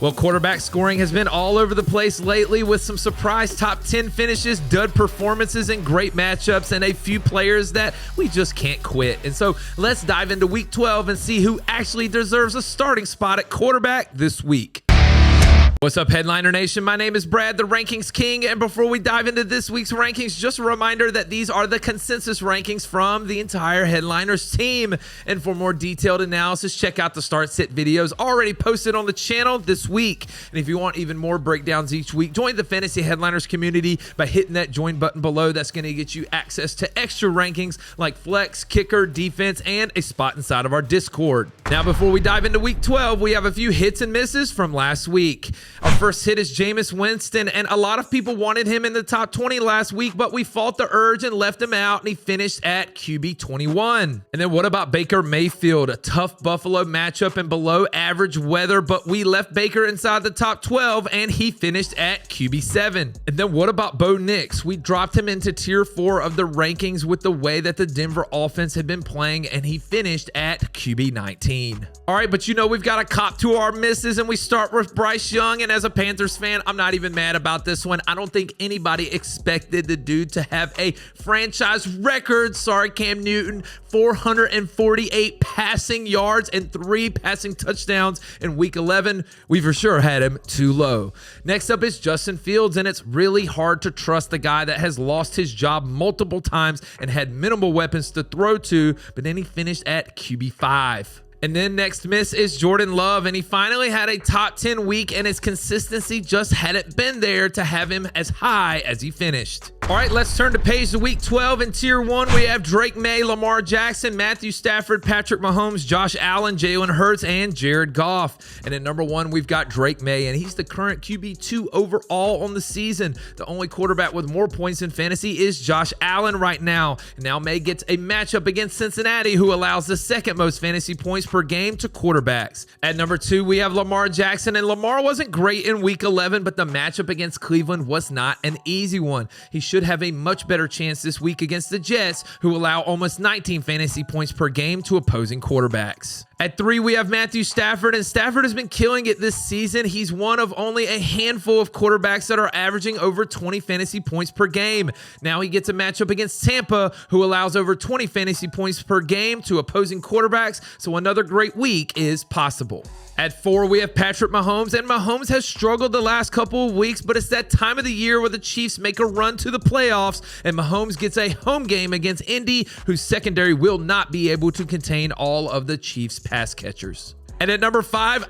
Well, quarterback scoring has been all over the place lately with some surprise top 10 finishes, dud performances, and great matchups, and a few players that we just can't quit. And so let's dive into week 12 and see who actually deserves a starting spot at quarterback this week. What's up, Headliner Nation? My name is Brad, the Rankings King, and before we dive into this week's rankings, just a reminder that these are the consensus rankings from the entire Headliners team. And for more detailed analysis, check out the start-sit videos already posted on the channel this week. And if you want even more breakdowns each week, join the Fantasy Headliners community by hitting that join button below. That's going to get you access to extra rankings like flex, kicker, defense, and a spot inside of our Discord. Now, before we dive into week 12, we have a few hits and misses from last week. Our first hit is Jameis Winston, and a lot of people wanted him in the top 20 last week, but we fought the urge and left him out, and he finished at QB 21. And then what about Baker Mayfield? A tough Buffalo matchup and below average weather, but we left Baker inside the top 12, and he finished at QB 7. And then what about Bo Nix? We dropped him into tier 4 of the rankings with the way that the Denver offense had been playing, and he finished at QB 19. All right, but you know we've got to cop to our misses, and we start with Bryce Young. And as a Panthers fan, I'm not even mad about this one. I don't think anybody expected the dude to have a franchise record, Cam Newton, 448 passing yards and 3 passing touchdowns in week 11. We for sure had him too low. Next up is Justin Fields, and it's really hard to trust the guy that has lost his job multiple times and had minimal weapons to throw to, but then he finished at QB 5. And then next miss is Jordan Love, and he finally had a top 10 week, and his consistency just hadn't been there to have him as high as he finished. All right, let's turn to page to week 12. In tier 1, we have Drake May, Lamar Jackson, Matthew Stafford, Patrick Mahomes, Josh Allen, Jalen Hurts, and Jared Goff. And at number 1, we've got Drake May, and he's the current QB2 overall on the season. The only quarterback with more points in fantasy is Josh Allen right now. And now May gets a matchup against Cincinnati, who allows the second most fantasy points per game to quarterbacks. At number 2, we have Lamar Jackson, and Lamar wasn't great in week 11, but the matchup against Cleveland was not an easy one. He should have a much better chance this week against the Jets, who allow almost 19 fantasy points per game to opposing quarterbacks. At 3, we have Matthew Stafford, and Stafford has been killing it this season. He's one of only a handful of quarterbacks that are averaging over 20 fantasy points per game. Now he gets a matchup against Tampa, who allows over 20 fantasy points per game to opposing quarterbacks, so another great week is possible. At 4, we have Patrick Mahomes, and Mahomes has struggled the last couple of weeks, but it's that time of the year where the Chiefs make a run to the playoffs, and Mahomes gets a home game against Indy, whose secondary will not be able to contain all of the Chiefs' pass catchers. And at number 5,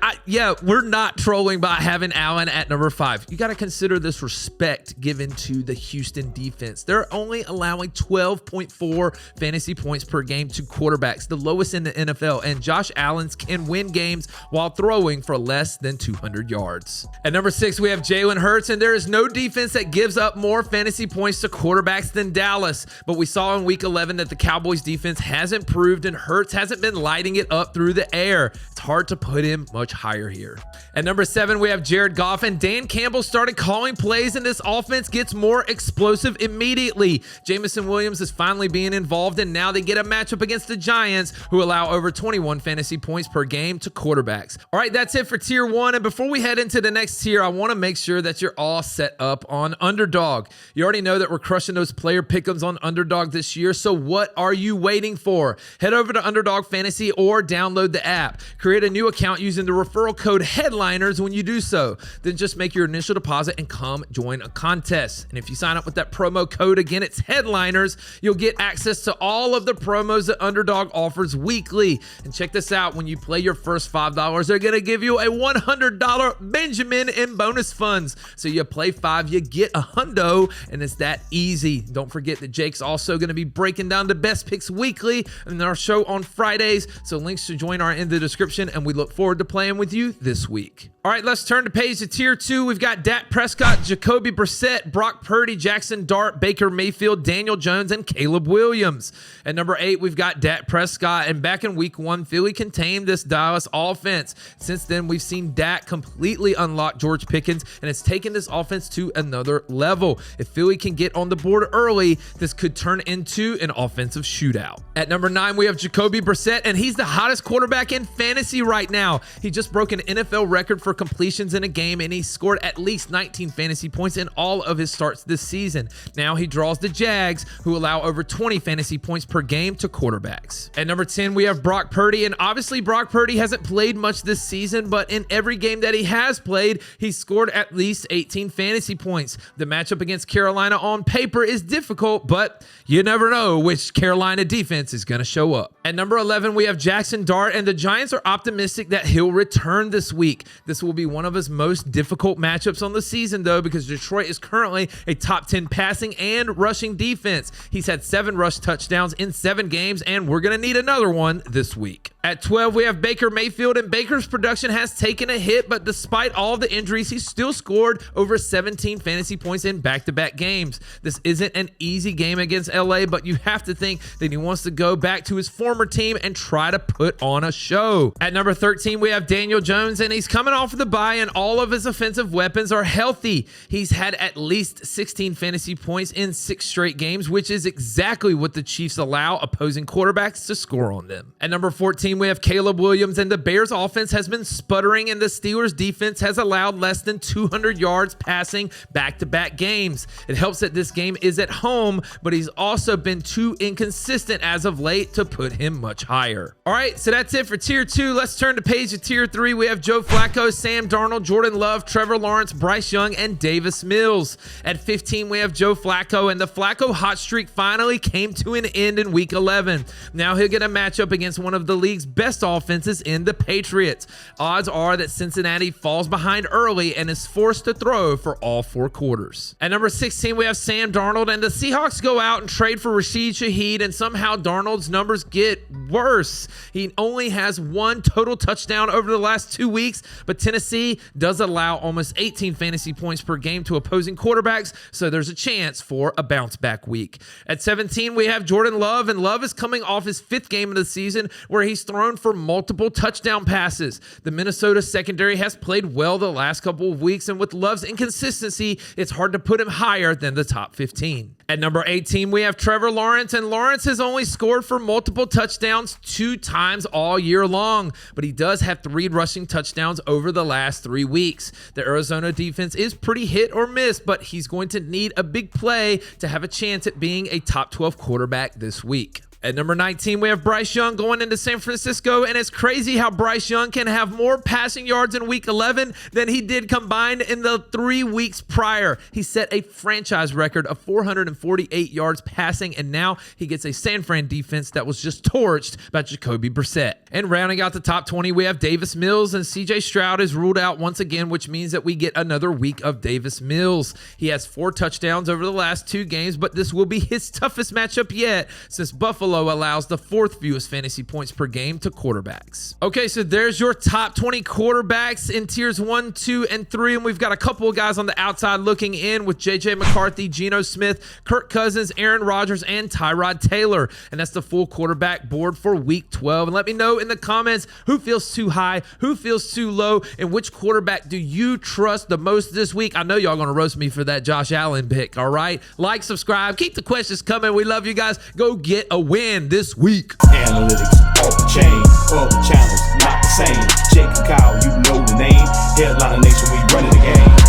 we're not trolling by having Allen at number 5. You got to consider this respect given to the Houston defense. They're only allowing 12.4 fantasy points per game to quarterbacks, the lowest in the NFL. And Josh Allen can win games while throwing for less than 200 yards. At number 6, we have Jalen Hurts, and there is no defense that gives up more fantasy points to quarterbacks than Dallas. But we saw in week 11 that the Cowboys defense has improved, and Hurts hasn't been lighting it up through the air. It's hard to put him much higher here. At number 7, we have Jared Goff, and Dan Campbell started calling plays, and this offense gets more explosive immediately. Jameson Williams is finally being involved, and now they get a matchup against the Giants, who allow over 21 fantasy points per game to quarterbacks. All right, that's it for tier 1, and before we head into the next tier, I want to make sure that you're all set up on Underdog. You already know that we're crushing those player pick'ems on Underdog this year, so what are you waiting for? Head over to Underdog Fantasy or download the app. Create a new account using the referral code Headliners when you do so. Then just make your initial deposit and come join a contest. And if you sign up with that promo code, again, it's Headliners, you'll get access to all of the promos that Underdog offers weekly. And check this out, when you play your first $5, they're going to give you a $100 Benjamin in bonus funds. So you play 5, you get a hundo, and it's that easy. Don't forget that Jake's also going to be breaking down the best picks weekly in our show on Fridays. So links to join are in the description, and we look forward to playing with you this week. All right, let's turn the page to tier 2. We've got Dak Prescott, Jacoby Brissett, Brock Purdy, Jackson Dart, Baker Mayfield, Daniel Jones, and Caleb Williams. At number 8, we've got Dak Prescott, and back in week 1, Philly contained this Dallas offense. Since then, we've seen Dak completely unlock George Pickens, and it's taken this offense to another level. If Philly can get on the board early, this could turn into an offensive shootout. At number 9, we have Jacoby Brissett, and he's the hottest quarterback in fantasy crazy right now. He just broke an NFL record for completions in a game, and he scored at least 19 fantasy points in all of his starts this season. Now he draws the Jags, who allow over 20 fantasy points per game to quarterbacks. At number 10, we have Brock Purdy, and obviously Brock Purdy hasn't played much this season, but in every game that he has played, he scored at least 18 fantasy points. The matchup against Carolina on paper is difficult, but you never know which Carolina defense is going to show up. At number 11, we have Jackson Dart, and the Giants are optimistic that he'll return this week. This will be one of his most difficult matchups on the season, though, because Detroit is currently a top 10 passing and rushing defense. He's had 7 rush touchdowns in 7 games, and we're going to need another one this week. At 12, we have Baker Mayfield, and Baker's production has taken a hit, but despite all the injuries, he still scored over 17 fantasy points in back-to-back games. This isn't an easy game against LA, but you have to think that he wants to go back to his former team and try to put on a show. At number 13, we have Daniel Jones, and he's coming off of the bye, and all of his offensive weapons are healthy. He's had at least 16 fantasy points in 6 straight games, which is exactly what the Chiefs allow opposing quarterbacks to score on them. At number 14, we have Caleb Williams, and the Bears offense has been sputtering, and the Steelers defense has allowed less than 200 yards passing back-to-back games. It helps that this game is at home, but he's also been too inconsistent as of late to put him much higher. All right, so that's it for tier 2. Let's turn the page to tier 3. We have Joe Flacco, Sam Darnold, Jordan Love, Trevor Lawrence, Bryce Young, and Davis Mills. At 15, we have Joe Flacco, and the Flacco hot streak finally came to an end in week 11. Now he'll get a matchup against one of the league's best offenses in the Patriots. Odds are that Cincinnati falls behind early and is forced to throw for all 4 quarters. At number 16, we have Sam Darnold, and the Seahawks go out and trade for Rashid Shaheed, and somehow Darnold's numbers get worse. He only has 1 total touchdown over the last 2 weeks, but Tennessee does allow almost 18 fantasy points per game to opposing quarterbacks, so there's a chance for a bounce back week. At 17, we have Jordan Love, and Love is coming off his 5th game of the season where he's thrown for multiple touchdown passes. The Minnesota secondary has played well the last couple of weeks, and with Love's inconsistency, it's hard to put him higher than the top 15. At number 18, we have Trevor Lawrence, and Lawrence has only scored for multiple touchdowns 2 times all year long, but he does have 3 rushing touchdowns over the last 3 weeks. The Arizona defense is pretty hit or miss, but he's going to need a big play to have a chance at being a top 12 quarterback this week. At number 19, we have Bryce Young going into San Francisco, and it's crazy how Bryce Young can have more passing yards in week 11 than he did combined in the 3 weeks prior. He set a franchise record of 448 yards passing, and now he gets a San Fran defense that was just torched by Jacoby Brissett. And rounding out the top 20, we have Davis Mills, and CJ Stroud is ruled out once again, which means that we get another week of Davis Mills. He has 4 touchdowns over the last 2 games, but this will be his toughest matchup yet, since Buffalo allows the 4th fewest fantasy points per game to quarterbacks. Okay, so there's your top 20 quarterbacks in tiers 1, 2, and 3, and we've got a couple of guys on the outside looking in with JJ McCarthy, Geno Smith, Kirk Cousins, Aaron Rodgers, and Tyrod Taylor, and that's the full quarterback board for week 12. And let me know in the comments who feels too high, who feels too low, and which quarterback do you trust the most this week. I know y'all gonna roast me for that Josh Allen pick. All right, like, subscribe, keep the questions coming. We love you guys. Go get a win this week. Analytics off the chain, all the channels not the same. Jake and Kyle, you know the name. Headline Nation, we running the game.